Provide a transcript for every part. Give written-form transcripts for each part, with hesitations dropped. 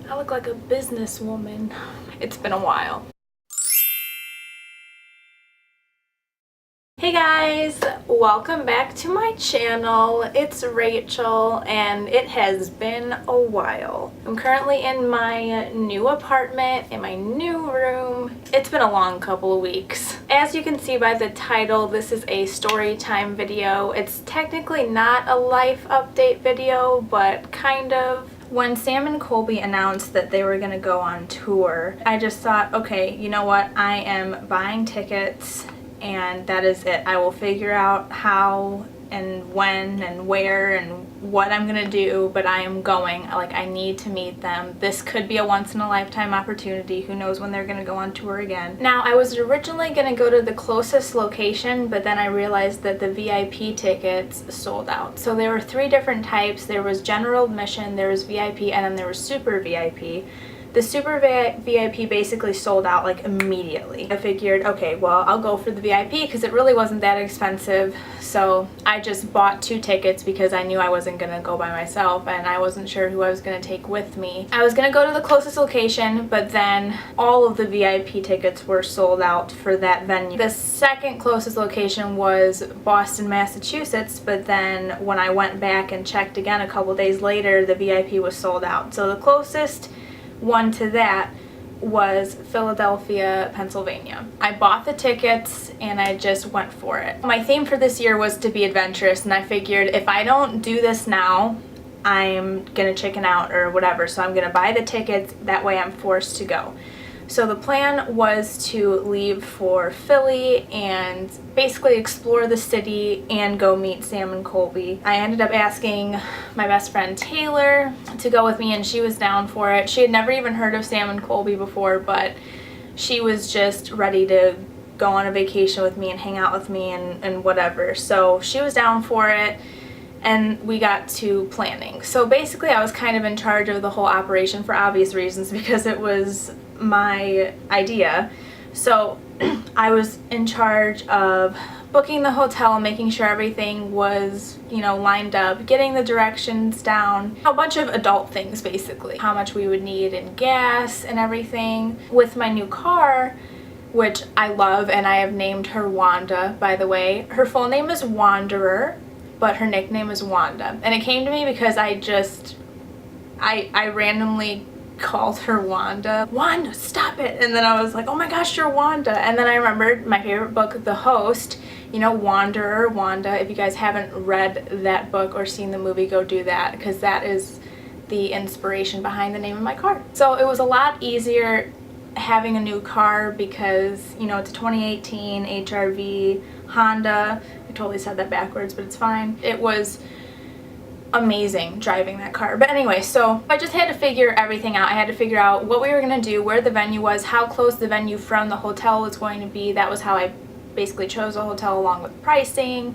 I look like a businesswoman. It's been a while. Hey guys, welcome back to my channel. It's Rachel and it has been a while. I'm currently in my new apartment, in my new room. It's been a long couple of weeks. As you can see by the title, this is a story time video. It's technically not a life update video, but kind of. When Sam and Colby announced that they were going to go on tour, I just thought, okay, you know what? I am buying tickets and that is it. I will figure out how and when and where and what I'm gonna do, but I am going. Like, I need to meet them. This could be a once-in-a-lifetime opportunity. Who knows when they're gonna go on tour again. Now, I was originally gonna go to the closest location, but then I realized that the VIP tickets sold out. So there were 3 different types. There was general admission, there was VIP, and then there was super VIP. The super VIP basically sold out like immediately. I figured, okay, well, I'll go for the VIP because it really wasn't that expensive. So I just bought 2 tickets because I knew I wasn't gonna go by myself and I wasn't sure who I was gonna take with me. I was gonna go to the closest location, but then all of the VIP tickets were sold out for that venue. The second closest location was Boston, Massachusetts, but then when I went back and checked again a couple days later, the VIP was sold out. So the closest one to that was Philadelphia, Pennsylvania. I bought the tickets and I just went for it. My theme for this year was to be adventurous, and I figured if I don't do this now, I'm gonna chicken out or whatever, so I'm gonna buy the tickets, that way I'm forced to go. So the plan was to leave for Philly and basically explore the city and go meet Sam and Colby. I ended up asking my best friend Taylor to go with me and she was down for it. She had never even heard of Sam and Colby before, but she was just ready to go on a vacation with me and hang out with me and whatever. So she was down for it and we got to planning. So basically I was kind of in charge of the whole operation for obvious reasons because it was my idea. So I was in charge of booking the hotel, making sure everything was, you know, lined up, getting the directions down, a bunch of adult things basically. How much we would need in gas and everything. With my new car, which I love, and I have named her Wanda, by the way. Her full name is Wanderer, but her nickname is Wanda. And it came to me because I randomly called her Wanda. Wanda, stop it! And then I was like, oh my gosh, you're Wanda. And then I remembered my favorite book, The Host, you know, Wanderer, Wanda. If you guys haven't read that book or seen the movie, go do that, because that is the inspiration behind the name of my car. So it was a lot easier having a new car because, you know, it's a 2018 HRV Honda. I totally said that backwards, but it's fine. It was amazing driving that car. But anyway, so I just had to figure everything out. I had to figure out what we were going to do, where the venue was, how close the venue from the hotel was going to be. That was how I basically chose a hotel, along with pricing.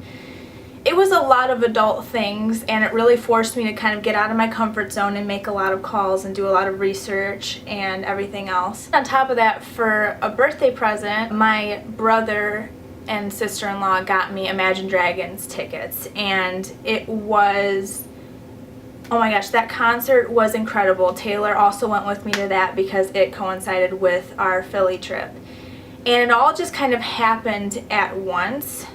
It was a lot of adult things, and it really forced me to kind of get out of my comfort zone and make a lot of calls and do a lot of research and everything else. On top of that, for a birthday present, my brother and sister-in-law got me Imagine Dragons tickets, and it was, oh my gosh, that concert was incredible. Taylor also went with me to that because it coincided with our Philly trip, and it all just kind of happened at once.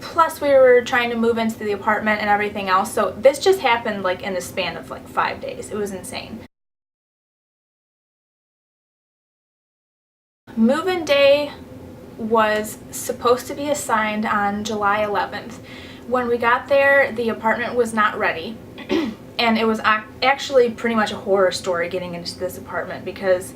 Plus we were trying to move into the apartment and everything else, so this just happened like in the span of like 5 days. It was insane. Move-in day was supposed to be assigned on July 11th. When we got there, the apartment was not ready. And it was actually pretty much a horror story getting into this apartment because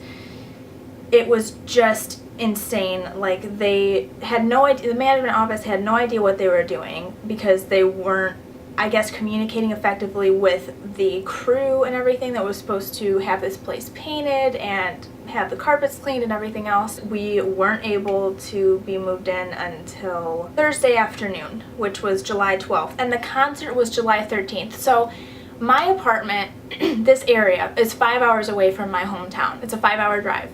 it was just insane. Like, they had no idea, the management office had no idea what they were doing because they weren't, I guess, communicating effectively with the crew and everything that was supposed to have this place painted and have the carpets cleaned and everything else. We weren't able to be moved in until Thursday afternoon, which was July 12th, and the concert was July 13th. So my apartment, this area, is 5 hours away from my hometown. It's a 5-hour drive.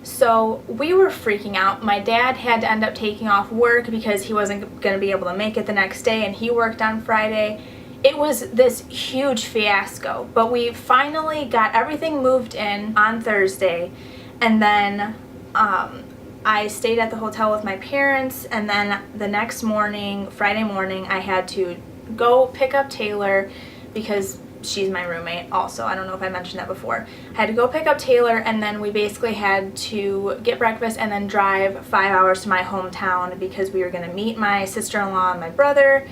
So we were freaking out. My dad had to end up taking off work because he wasn't going to be able to make it the next day, and he worked on Friday. It was this huge fiasco, but we finally got everything moved in on Thursday, and then I stayed at the hotel with my parents, and then the next morning, Friday morning, I had to go pick up Taylor because she's my roommate also. I don't know if I mentioned that before. I had to go pick up Taylor, and then we basically had to get breakfast and then drive 5 hours to my hometown because we were going to meet my sister-in-law and my brother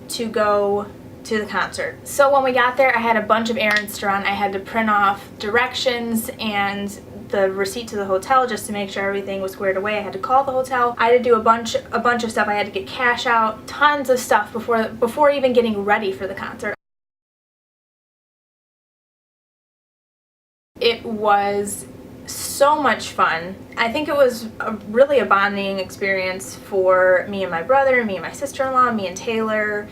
to go to the concert. So when we got there, I had a bunch of errands to run. I had to print off directions and the receipt to the hotel just to make sure everything was squared away. I had to call the hotel. I had to do a bunch of stuff. I had to get cash out, tons of stuff before even getting ready for the concert. It was so much fun. I think it was really a bonding experience for me and my brother, me and my sister-in-law, me and Taylor.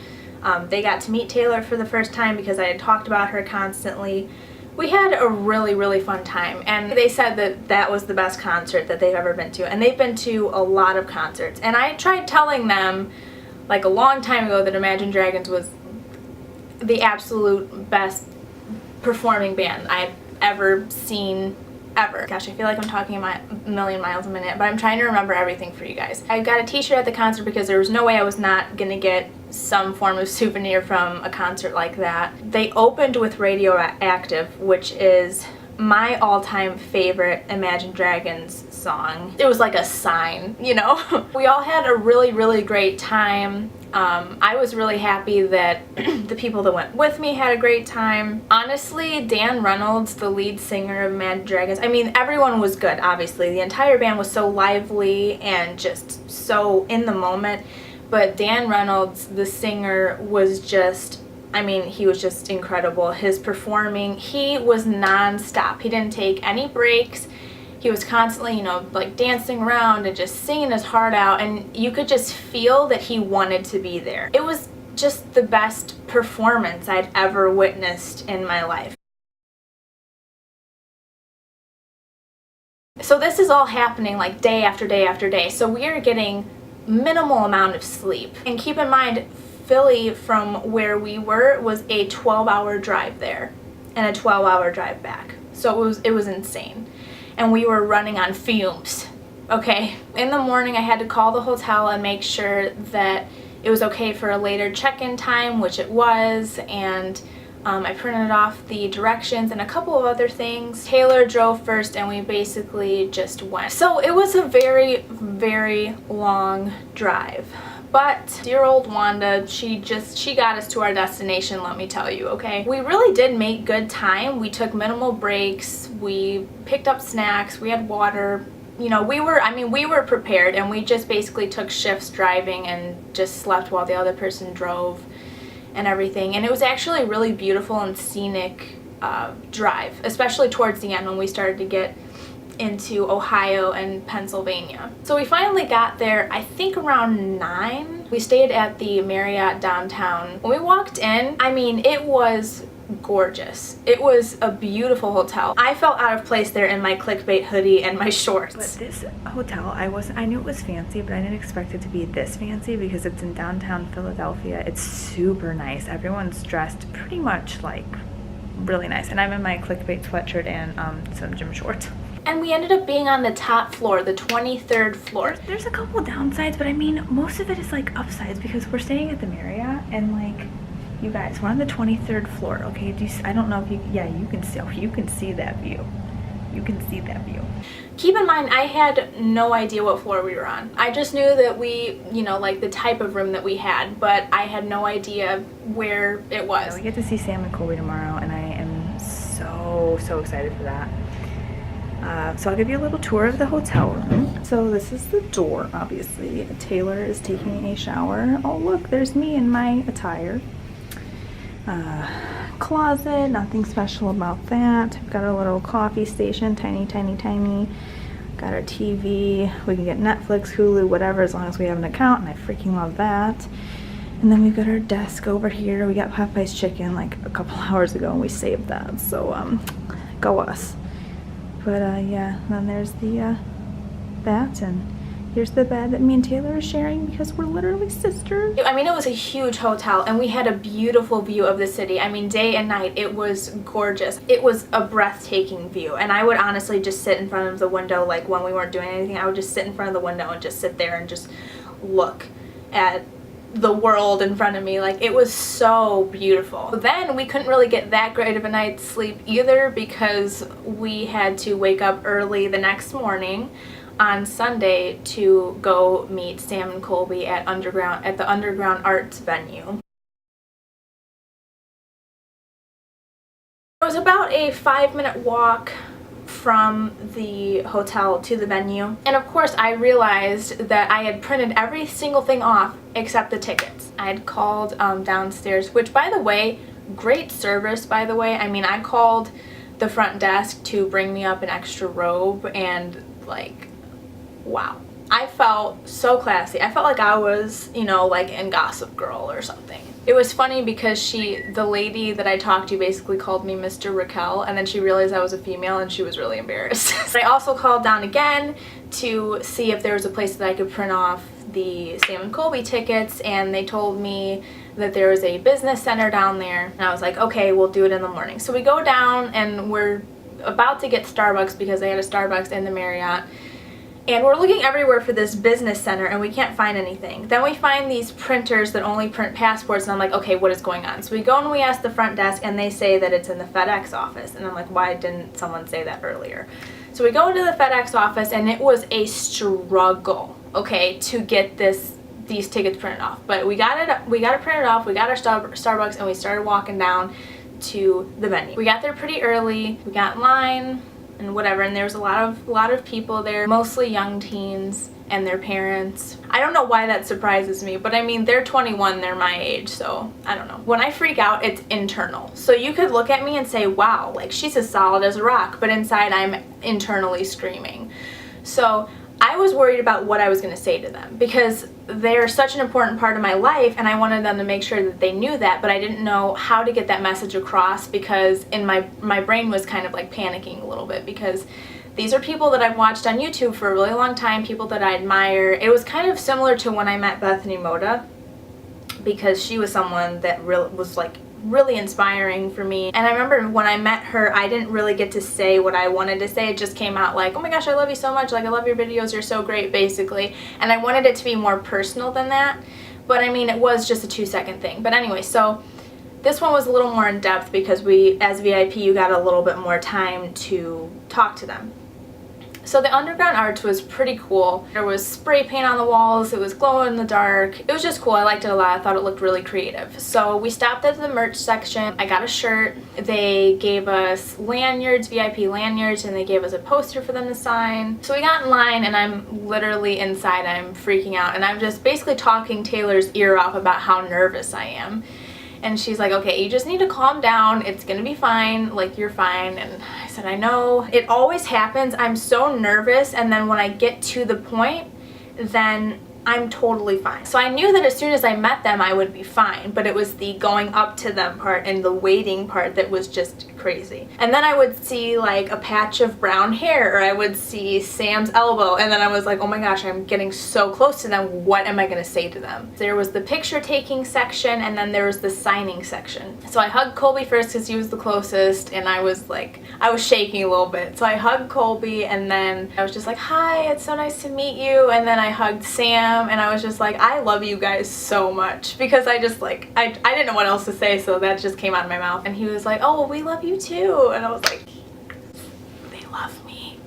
They got to meet Taylor for the first time because I had talked about her constantly. We had a really, really fun time, and they said that that was the best concert that they've ever been to, and they've been to a lot of concerts. And I tried telling them like a long time ago that Imagine Dragons was the absolute best performing band I've ever seen ever. Gosh, I feel like I'm talking a million miles a minute, but I'm trying to remember everything for you guys. I got a t-shirt at the concert because there was no way I was not gonna get some form of souvenir from a concert like that. They opened with Radioactive, which is my all-time favorite Imagine Dragons song. It was like a sign, you know? We all had a really, really great time. I was really happy that the people that went with me had a great time. Honestly, Dan Reynolds, the lead singer of Imagine Dragons, I mean, everyone was good, obviously. The entire band was so lively and just so in the moment. But Dan Reynolds, the singer, was just, I mean, he was just incredible. His performing, he was non-stop. He didn't take any breaks. He was constantly, you know, like dancing around and just singing his heart out, and you could just feel that he wanted to be there. It was just the best performance I'd ever witnessed in my life. So this is all happening like day after day after day. So we are getting minimal amount of sleep. And keep in mind, Philly from where we were was a 12-hour drive there and a 12-hour drive back. So it was insane. And we were running on fumes, okay? In the morning, I had to call the hotel and make sure that it was okay for a later check-in time, which it was, and I printed off the directions and a couple of other things. Taylor drove first, and we basically just went. So it was a very, very long drive. But dear old Wanda, she got us to our destination, let me tell you, okay? We really did make good time. We took minimal breaks. We picked up snacks. We had water. You know, we were prepared, and we just basically took shifts driving and just slept while the other person drove and everything. And it was actually a really beautiful and scenic drive, especially towards the end when we started to get into Ohio and Pennsylvania. So we finally got there, I think around 9. We stayed at the Marriott downtown. When we walked in, I mean, it was gorgeous. It was a beautiful hotel. I felt out of place there in my clickbait hoodie and my shorts. But this hotel, I knew it was fancy, but I didn't expect it to be this fancy because it's in downtown Philadelphia. It's super nice. Everyone's dressed pretty much like really nice. And I'm in my clickbait sweatshirt and some gym shorts. And we ended up being on the top floor, the 23rd floor. There's a couple downsides, but I mean, most of it is like upsides because we're staying at the Marriott, and like, you guys, we're on the 23rd floor, okay? I don't know if you, yeah, you can see that view. You can see that view. Keep in mind, I had no idea what floor we were on. I just knew that we, you know, like the type of room that we had, but I had no idea where it was. Yeah, we get to see Sam and Colby tomorrow, and I am so excited for that. So I'll give you a little tour of the hotel room. So this is the door, obviously. Taylor is taking a shower. Oh look, there's me in my attire. Closet, nothing special about that. We've got our little coffee station, tiny. Got our TV. We can get Netflix, Hulu, whatever, as long as we have an account, and I freaking love that. And then we've got our desk over here. We got Popeye's chicken like a couple hours ago, and we saved that. So go us. But yeah, then there's the that, and Here's the bed that me and Taylor are sharing because we're literally sisters. I mean, it was a huge hotel and we had a beautiful view of the city. I mean, day and night, it was gorgeous. It was a breathtaking view, and I would honestly just sit in front of the window, like when we weren't doing anything, I would just sit in front of the window and just sit there and just look at the world in front of me. Like, it was so beautiful. But then we couldn't really get that great of a night's sleep either because we had to wake up early the next morning on Sunday to go meet Sam and Colby at the Underground Arts venue. It was about a 5-minute walk from the hotel to the venue, and of course I realized that I had printed every single thing off except the tickets. I had called downstairs, which, by the way, great service, by the way. I mean, I called the front desk to bring me up an extra robe, and like, wow, I felt so classy. I felt like I was, you know, like in Gossip Girl or something. It was funny because the lady that I talked to basically called me Mr. Raquel, and then she realized I was a female and she was really embarrassed. I also called down again to see if there was a place that I could print off the Sam and Colby tickets, and they told me that there was a business center down there, and I was like, okay, we'll do it in the morning. So we go down and we're about to get Starbucks because they had a Starbucks in the Marriott. And we're looking everywhere for this business center and we can't find anything. Then we find these printers that only print passports, and I'm like, okay, what is going on? So we go and we ask the front desk and they say that it's in the FedEx office. And I'm like, why didn't someone say that earlier? So we go into the FedEx office and it was a struggle, okay, to get these tickets printed off. But we got it printed off, we got our Starbucks, and we started walking down to the venue. We got there pretty early, we got in line and whatever, and there was a lot of people there, mostly young teens and their parents. I don't know why that surprises me, but I mean, they're 21, they're my age, so I don't know. When I freak out, it's internal. So you could look at me and say, wow, like, she's as solid as a rock, but inside I'm internally screaming. So I was worried about what I was going to say to them because they're such an important part of my life, and I wanted them to make sure that they knew that, but I didn't know how to get that message across because in my brain was kind of like panicking a little bit because these are people that I've watched on YouTube for a really long time, people that I admire. It was kind of similar to when I met Bethany Moda because she was someone that was like really inspiring for me. And I remember when I met her, I didn't really get to say what I wanted to say. It just came out like, oh my gosh, I love you so much, like, I love your videos, you're so great, basically. And I wanted it to be more personal than that, but I mean, it was just a 2-second thing. But anyway, so this one was a little more in depth because as VIP, you got a little bit more time to talk to them. So the Underground Arts was pretty cool. There was spray paint on the walls, it was glow in the dark. It was just cool, I liked it a lot, I thought it looked really creative. So we stopped at the merch section, I got a shirt, they gave us lanyards, VIP lanyards, and they gave us a poster for them to sign. So we got in line and I'm literally inside, I'm freaking out, and I'm just basically talking Taylor's ear off about how nervous I am. And she's like, okay, you just need to calm down. It's gonna be fine. Like, you're fine. And I said, I know. It always happens. I'm so nervous. And then when I get to the point, then I'm totally fine. So I knew that as soon as I met them, I would be fine. But it was the going up to them part and the waiting part that was just crazy. And then I would see like a patch of brown hair, or I would see Sam's elbow, and then I was like, oh my gosh, I'm getting so close to them. What am I gonna say to them? There was the picture taking section, and then there was the signing section. So I hugged Colby first because he was the closest, and I was shaking a little bit. So I hugged Colby, and then I was just like, hi, it's so nice to meet you. And then I hugged Sam, and I was just like, I love you guys so much, because I just like, I didn't know what else to say, so that just came out of my mouth. And he was like, oh, well, we love you too. And I was like, they love me.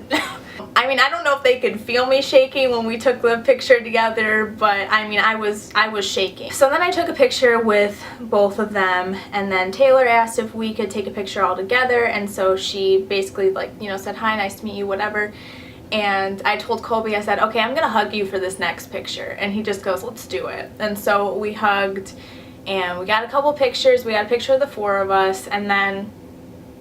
I mean, I don't know if they could feel me shaking when we took the picture together, but I mean, I was shaking. So then I took a picture with both of them, and then Taylor asked if we could take a picture all together, and so she basically, like, you know, said, hi, nice to meet you, whatever. And I told Colby, I said, okay, I'm gonna hug you for this next picture. And he just goes, let's do it. And so we hugged, and we got a couple pictures. We got a picture of the four of us, and then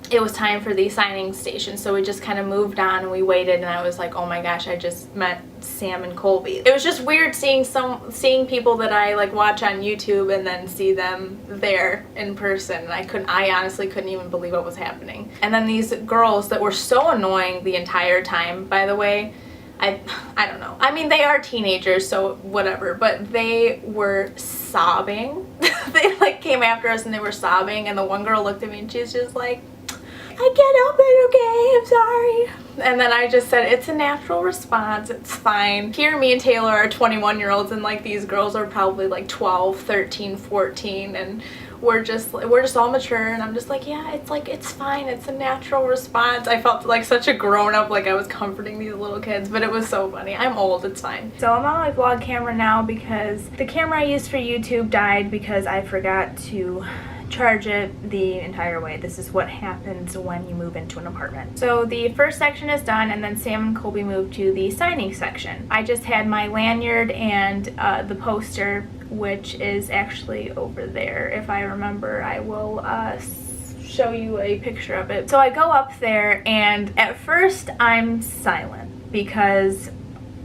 it was time for the signing station. So we just kind of moved on and we waited, and I was like, oh my gosh, I just met Sam and Colby. It was just weird seeing people that I like watch on YouTube and then see them there in person. And I honestly couldn't even believe what was happening. And then these girls that were so annoying the entire time, by the way, I don't know. I mean, they are teenagers, so whatever, but they were sobbing. They like came after us and they were sobbing, and the one girl looked at me and she's just like, I can't help it, okay, I'm sorry. And then I just said, it's a natural response, it's fine. Here, me and Taylor are 21-year-olds, and like these girls are probably like 12, 13, 14, and we're just all mature, and I'm just like, yeah, it's fine, it's a natural response. I felt like such a grown-up, like I was comforting these little kids, but it was so funny. I'm old, it's fine. So I'm on my vlog camera now because the camera I used for YouTube died because I forgot to charge it the entire way. This is what happens when you move into an apartment. So the first section is done, and then Sam and Colby moved to the signing section. I just had my lanyard and the poster, which is actually over there. If I remember, I will show you a picture of it. So I go up there, and at first I'm silent because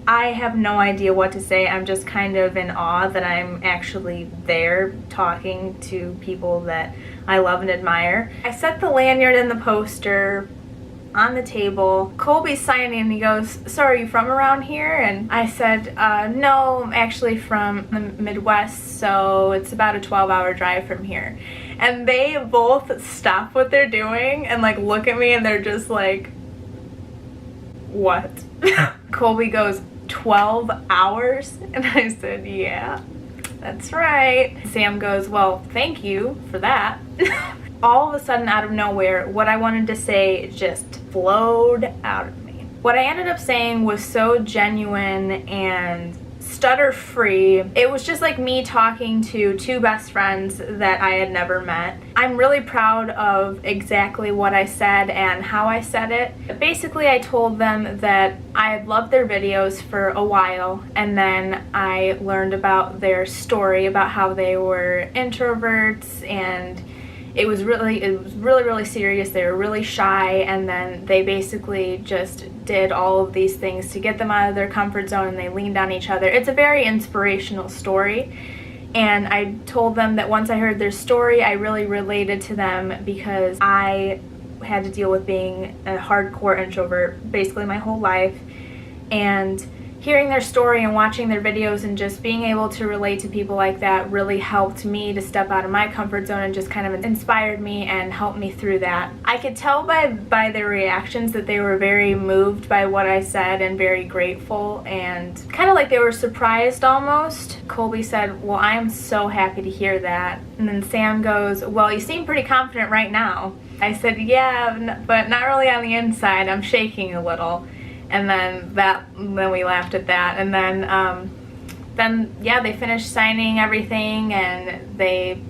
I have no idea what to say. I'm just kind of in awe that I'm actually there talking to people that I love and admire. I set the lanyard and the poster on the table. Colby's signing and he goes, so are you from around here? And I said, no, I'm actually from the Midwest, so it's about a 12-hour drive from here. And they both stop what they're doing and like look at me, and they're just like, what? Colby goes, 12 hours? And I said, yeah, that's right. Sam goes, well, thank you for that. All of a sudden, out of nowhere, what I wanted to say just flowed out of me. What I ended up saying was so genuine and stutter-free. It was just like me talking to two best friends that I had never met. I'm really proud of exactly what I said and how I said it. Basically, I told them that I had loved their videos for a while, and then I learned about their story, about how they were introverts, and it was really serious. They were really shy, and then they basically just did all of these things to get them out of their comfort zone, and they leaned on each other. It's a very inspirational story, and I told them that once I heard their story, I really related to them because I had to deal with being a hardcore introvert basically my whole life, and hearing their story and watching their videos and just being able to relate to people like that really helped me to step out of my comfort zone and just kind of inspired me and helped me through that. I could tell by their reactions that they were very moved by what I said and very grateful, and kind of like they were surprised almost. Colby said, well, I am so happy to hear that. And then Sam goes, well, you seem pretty confident right now. I said, yeah, but not really on the inside. I'm shaking a little. And then we laughed at that, and then yeah, they finished signing everything, and they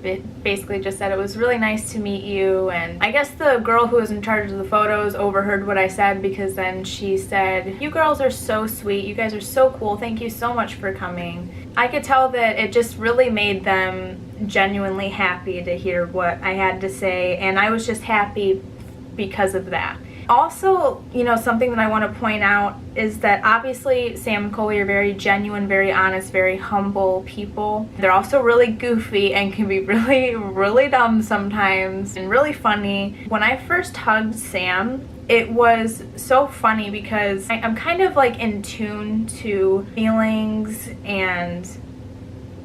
basically just said it was really nice to meet you. And I guess the girl who was in charge of the photos overheard what I said, because then she said, you girls are so sweet, you guys are so cool, thank you so much for coming. I could tell that it just really made them genuinely happy to hear what I had to say, and I was just happy because of that. Also, you know, something that I want to point out is that obviously Sam and Colby are very genuine, very honest, very humble people. They're also really goofy and can be really dumb sometimes and really funny. When I first hugged Sam, it was so funny because I'm kind of like in tune to feelings and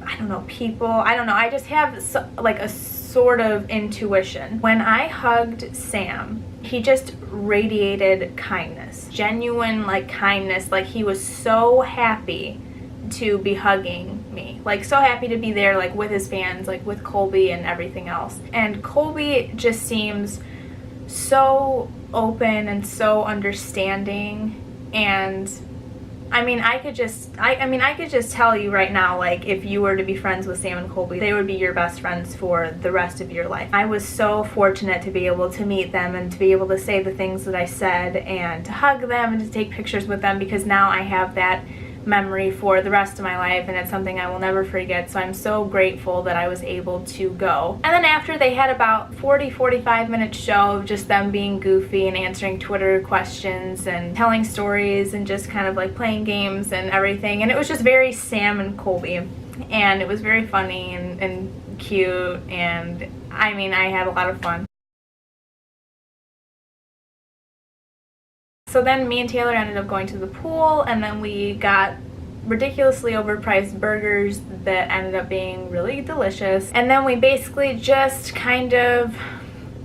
I don't know, people. I don't know, I just have like a sort of intuition. When I hugged Sam, he just radiated kindness, genuine like kindness. Like he was so happy to be hugging me, like so happy to be there, like with his fans, like with Colby and everything else. And Colby just seems so open and so understanding, and I mean, I could just tell you right now, like, if you were to be friends with Sam and Colby, they would be your best friends for the rest of your life. I was so fortunate to be able to meet them and to be able to say the things that I said and to hug them and to take pictures with them, because now I have that memory for the rest of my life, and it's something I will never forget. So I'm so grateful that I was able to go. And then after, they had about 45 minute show of just them being goofy and answering Twitter questions and telling stories and just kind of like playing games and everything. And it was just very Sam and Colby, and it was very funny and cute, and I mean, I had a lot of fun. So then me and Taylor ended up going to the pool, and then we got ridiculously overpriced burgers that ended up being really delicious. And then we basically just kind of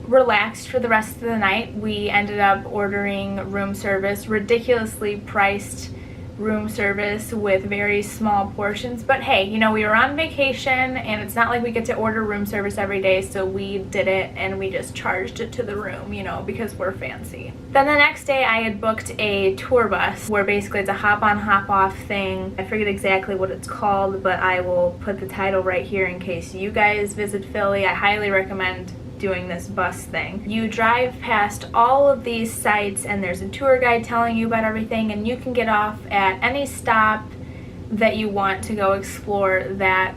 relaxed for the rest of the night. We ended up ordering room service, ridiculously priced room service with very small portions, but hey, you know, we were on vacation and it's not like we get to order room service every day, so we did it and we just charged it to the room, you know, because we're fancy. Then the next day I had booked a tour bus where basically it's a hop on hop off thing. I forget exactly what it's called, but I will put the title right here in case you guys visit Philly. I highly recommend doing this bus thing. You drive past all of these sites and there's a tour guide telling you about everything, and you can get off at any stop that you want to go explore that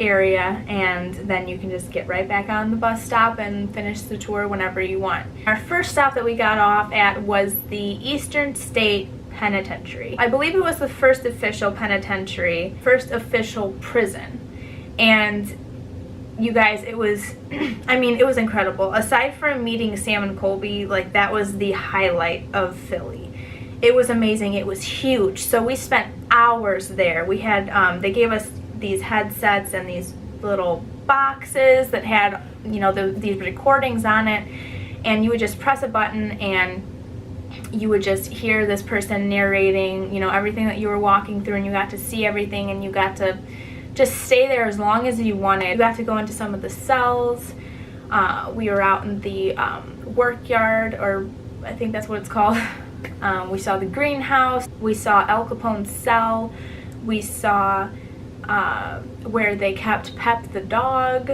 area, and then you can just get right back on the bus stop and finish the tour whenever you want. Our first stop that we got off at was the Eastern State Penitentiary. I believe it was the first official penitentiary, first official prison, and you guys, it was, I mean, it was incredible. Aside from meeting Sam and Colby, like, that was the highlight of Philly. It was amazing. It was huge. So we spent hours there. We had, they gave us these headsets and these little boxes that had, you know, these recordings on it, and you would just press a button and you would just hear this person narrating, you know, everything that you were walking through, and you got to see everything, and you got to just stay there as long as you wanted. You got to go into some of the cells. We were out in the work yard, or I think that's what it's called. We saw the greenhouse. We saw Al Capone's cell. We saw where they kept Pep the dog.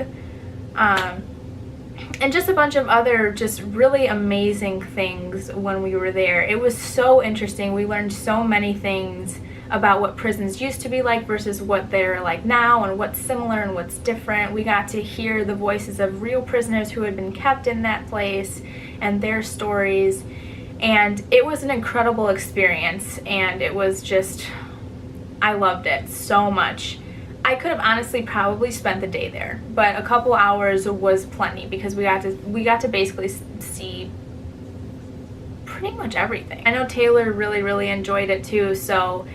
And just a bunch of other just really amazing things when we were there. It was so interesting. We learned so many things about what prisons used to be like versus what they're like now, and what's similar and what's different. We got to hear the voices of real prisoners who had been kept in that place and their stories, and it was an incredible experience, and it was just, I loved it so much. I could have honestly probably spent the day there, but a couple hours was plenty because we got to basically see pretty much everything. I know Taylor really enjoyed it too, so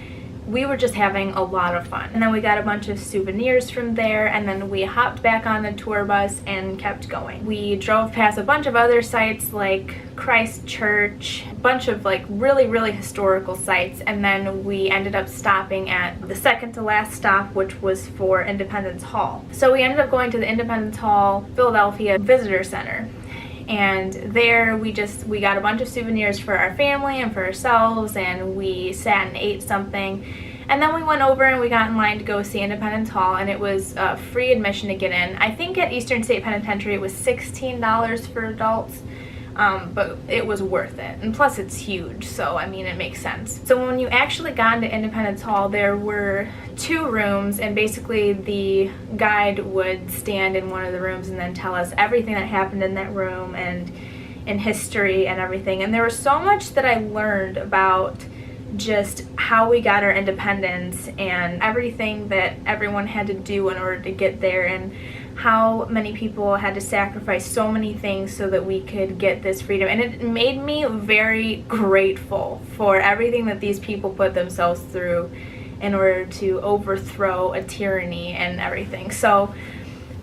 we were just having a lot of fun. And then we got a bunch of souvenirs from there, and then we hopped back on the tour bus and kept going. We drove past a bunch of other sites like Christ Church, a bunch of like really historical sites, and then we ended up stopping at the second to last stop, which was for Independence Hall. So we ended up going to the Independence Hall, Philadelphia Visitor Center. And there we got a bunch of souvenirs for our family and for ourselves, and we sat and ate something, and then we went over and we got in line to go see Independence Hall, and it was free admission to get in. I think at Eastern State Penitentiary it was $16 for adults, but it was worth it, and plus it's huge, so I mean it makes sense. So when you actually got into Independence Hall, there were 2 rooms, and basically the guide would stand in one of the rooms and then tell us everything that happened in that room and in history and everything. And there was so much that I learned about just how we got our independence and everything that everyone had to do in order to get there, and how many people had to sacrifice so many things so that we could get this freedom. And it made me very grateful for everything that these people put themselves through in order to overthrow a tyranny and everything. So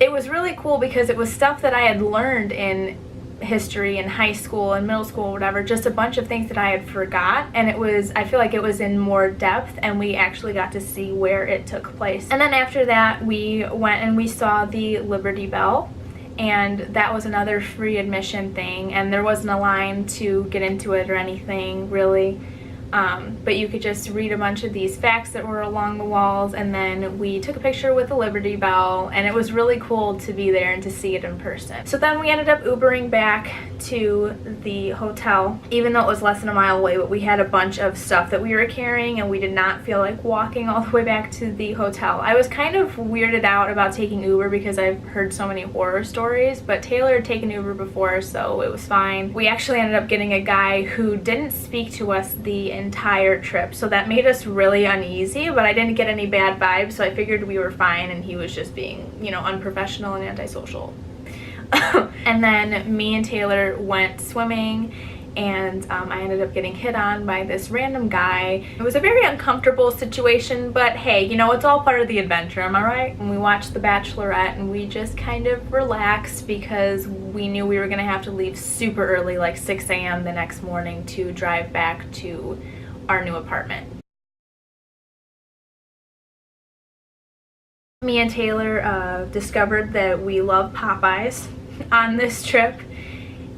it was really cool because it was stuff that I had learned in history in high school and middle school, whatever, just a bunch of things that I had forgot, and I feel like it was in more depth, and we actually got to see where it took place. And then after that we went and we saw the Liberty Bell, and that was another free admission thing, and there wasn't a line to get into it or anything really. But you could just read a bunch of these facts that were along the walls, and then we took a picture with the Liberty Bell, and it was really cool to be there and to see it in person. So then we ended up Ubering back to the hotel, even though it was less than a mile away, but we had a bunch of stuff that we were carrying, and we did not feel like walking all the way back to the hotel. I was kind of weirded out about taking Uber because I've heard so many horror stories, but Taylor had taken Uber before, so it was fine. We actually ended up getting a guy who didn't speak to us the entire trip, so that made us really uneasy, but I didn't get any bad vibes, so I figured we were fine, and he was just being, you know, unprofessional and antisocial. And then me and Taylor went swimming, and I ended up getting hit on by this random guy. It was a very uncomfortable situation, but hey, you know, it's all part of the adventure, am I right? And we watched The Bachelorette and we just kind of relaxed because we knew we were gonna have to leave super early, like 6 a.m. the next morning to drive back to our new apartment. Me and Taylor discovered that we love Popeyes on this trip,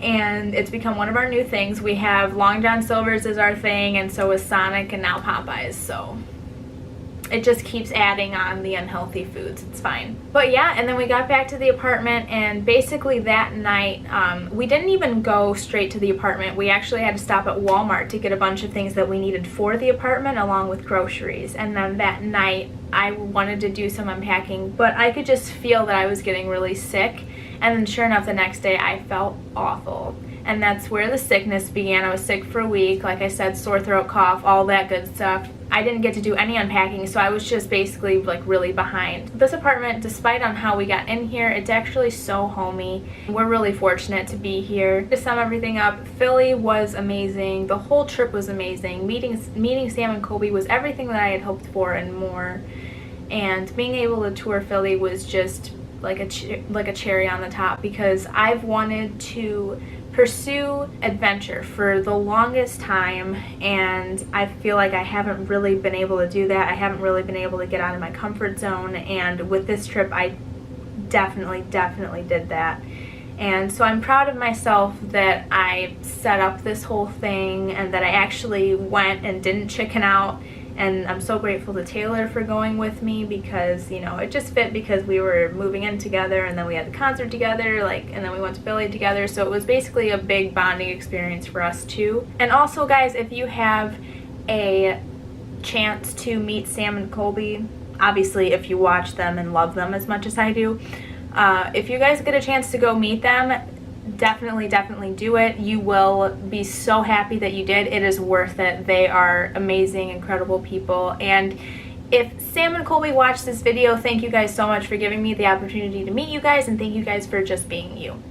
and it's become one of our new things. We have Long John Silver's as our thing, and so is Sonic, and now Popeyes, so it just keeps adding on the unhealthy foods. It's fine. But yeah, and then we got back to the apartment, and basically that night, we didn't even go straight to the apartment. We actually had to stop at Walmart to get a bunch of things that we needed for the apartment along with groceries. And then that night, I wanted to do some unpacking, but I could just feel that I was getting really sick. And then sure enough, the next day I felt awful. And that's where the sickness began. I was sick for a week, like I said, sore throat, cough, all that good stuff. I didn't get to do any unpacking, so I was just basically like really behind. This apartment, despite on how we got in here, it's actually so homey. We're really fortunate to be here. To sum everything up, Philly was amazing. The whole trip was amazing. Meeting Sam and Colby was everything that I had hoped for and more. And being able to tour Philly was just like a cherry on the top, because I've wanted to pursue adventure for the longest time, and I feel like I haven't really been able to do that. I haven't really been able to get out of my comfort zone, and with this trip I definitely did that. And so I'm proud of myself that I set up this whole thing and that I actually went and didn't chicken out. And I'm so grateful to Taylor for going with me, because, you know, it just fit because we were moving in together, and then we had the concert together, and then we went to Philly together. So it was basically a big bonding experience for us too. And also, guys, if you have a chance to meet Sam and Colby, obviously if you watch them and love them as much as I do, if you guys get a chance to go meet them, definitely do it. You will be so happy that you did. It is worth it. They are amazing, incredible people. And if Sam and Colby watch this video, thank you guys so much for giving me the opportunity to meet you guys, and thank you guys for just being you.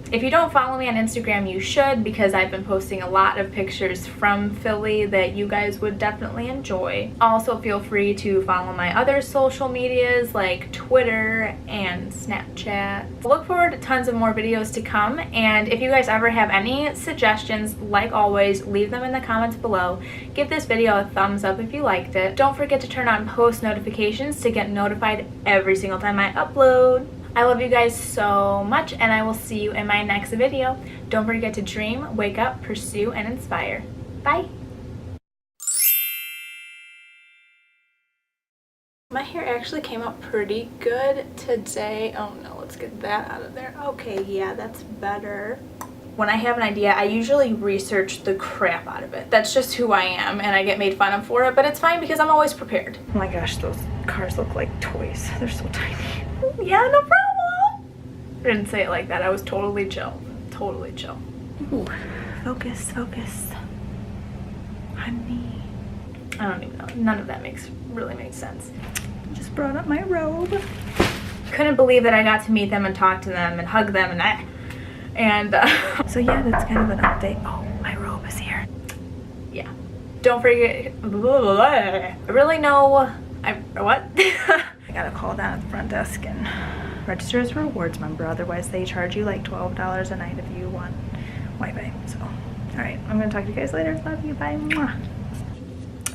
If you don't follow me on Instagram, you should, because I've been posting a lot of pictures from Philly that you guys would definitely enjoy. Also, feel free to follow my other social medias like Twitter and Snapchat. Look forward to tons of more videos to come, and if you guys ever have any suggestions, like always, leave them in the comments below. Give this video a thumbs up if you liked it. Don't forget to turn on post notifications to get notified every single time I upload. I love you guys so much, and I will see you in my next video. Don't forget to dream, wake up, pursue, and inspire. Bye! My hair actually came out pretty good today. Oh no, let's get that out of there. Okay, yeah, that's better. When I have an idea, I usually research the crap out of it. That's just who I am, and I get made fun of for it, but it's fine because I'm always prepared. Oh my gosh, those cars look like toys. They're so tiny. Yeah, no problem. I didn't say it like that. I was totally chill. Totally chill. Ooh, focus. Honey. I don't even know. None of that really makes sense. Just brought up my robe. Couldn't believe that I got to meet them and talk to them and hug them and so yeah, that's kind of an update. Oh, my robe is here. Yeah. Don't forget. I really know. What? I gotta call down at the front desk and register as a rewards member. Otherwise, they charge you like $12 a night if you want Wi-Fi. So, all right. I'm gonna talk to you guys later. Love you. Bye. Mwah.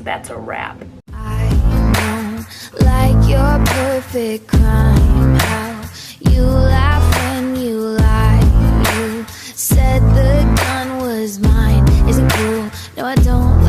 That's a wrap. I know, like your perfect crime, how you laugh when you lie. You said the gun was mine. Isn't cool. No, I don't.